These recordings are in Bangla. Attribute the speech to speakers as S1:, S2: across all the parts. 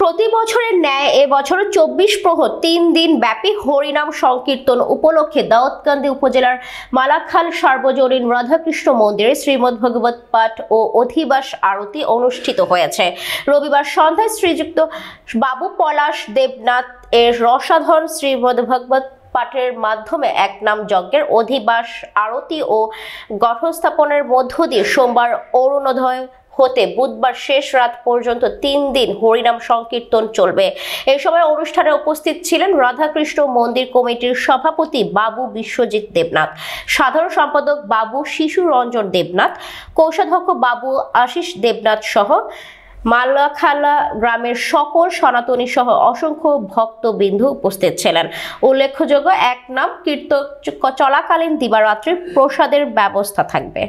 S1: প্রতি বছরের ন্যায় এবছর 24 প্রহর 3 দিন ব্যাপী হরিনাম সংকীর্তন উপলক্ষে দাউদকান্দি উপজেলার মালাখাল সার্বজনীন রাধাকৃষ্ণ মন্দিরে শ্রীমদ্ভাগবত পাঠ ও অধিবাস আরতি অনুষ্ঠিত হয়েছে। রবিবার সন্ধ্যায় শ্রীযুক্ত বাবু পলাশ দেবনাথ এর রসাধন শ্রীমদ্ভাগবত পাঠের মাধ্যমে এক নাম যজ্ঞের অধিবাস আরতি ও ঘটস্থাপনের মধ্য দিয়ে সোমবার অরুণোদয় হতে বুধবার শেষ রাত পর্যন্ত 3 দিন হরিনাম সংকীর্তন চলবে। এই সময় অনুষ্ঠানে উপস্থিত ছিলেন রাধাকৃষ্ণ মন্দির কমিটির সভাপতি বাবু বিশ্বজিৎ দেবনাথ, সাধারণ সম্পাদক বাবু শিশু রঞ্জন দেবনাথ, কোষাধ্যক্ষ বাবু আশিস দেবনাথ সহ মালাখালা গ্রামের সকল সনাতনী সহ অসংখ্য ভক্তবৃন্দ উপস্থিত ছিলেন। উল্লেখযোগ্য, এক নাম কীর্তন চলাকালীন দিবারাত্রি প্রসাদের ব্যবস্থা থাকবে।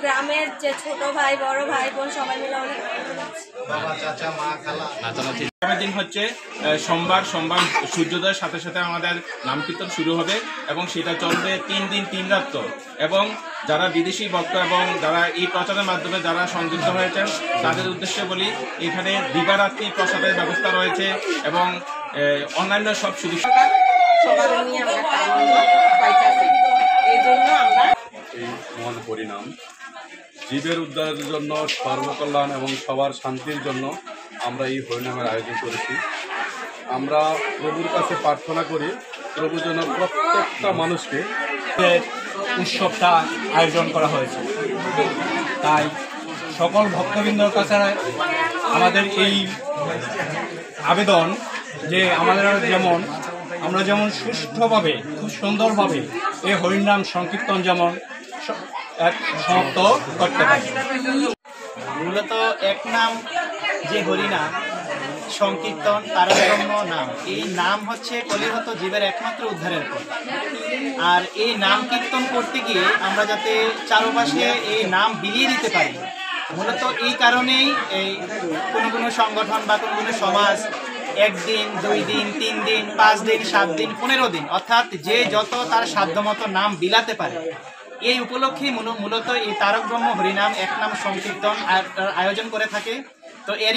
S2: গ্রামের যে ছোট ভাই বড় ভাই বোন সবাই মিলে অনেক
S3: দিন হচ্ছে সোমবার সূর্যোদয়ের সাথে সাথে আমাদের নাম কীর্তন শুরু হবে এবং সেটা চলবে 3 দিন 3 রাত। এবং যারা বিদেশি ভক্ত এবং যারা এই প্রচারের মাধ্যমে যারা সংযুক্ত হয়েছেন তাদের উদ্দেশ্যে বলি, এখানে দিবারাত্রি প্রসাদের ব্যবস্থা রয়েছে এবং অন্যান্য সব সুবিধা
S4: মহান পরিণাম জীবের উদ্ধারের জন্য, সর্বকল্যাণ এবং সবার শান্তির জন্য আমরা এই হরিনামের আয়োজন করেছি। আমরা প্রভুর কাছে প্রার্থনা করি প্রভু যেন প্রত্যেকটা মানুষকে
S5: উৎসবটা আয়োজন করা হয়েছে। তাই সকল ভক্তবৃন্দর কাছে আমাদের এই আবেদন যে আমরা যেমন সুষ্ঠুভাবে খুব সুন্দরভাবে এই হরিনাম সংকীর্তন যেমন সমাপ্ত করতে পারি।
S6: মূলত এক নাম যে হরিনাম সংকীর্তন তারতম্য নাম, এই নাম হচ্ছে কলিহত জীবের একমাত্র উদ্ধারের পথ। আর এই নাম কীর্তন করতে গিয়ে আমরা যাতে চারপাশে এই নাম বিলিয়ে দিতে পারি, মূলত এই কারণেই এই কোনো সংগঠন বা কোনো সমাজ 1 দিন 2 দিন 3 দিন 5 দিন 7 দিন 15 দিন অর্থাৎ যে যত তার সাধ্যমতো নাম বিলাতে পারে, এই উপলক্ষেই মূলত এই তারক ব্রহ্ম হরিনাম এক নাম সংকীর্তন আয়োজন করে থাকে। তো এর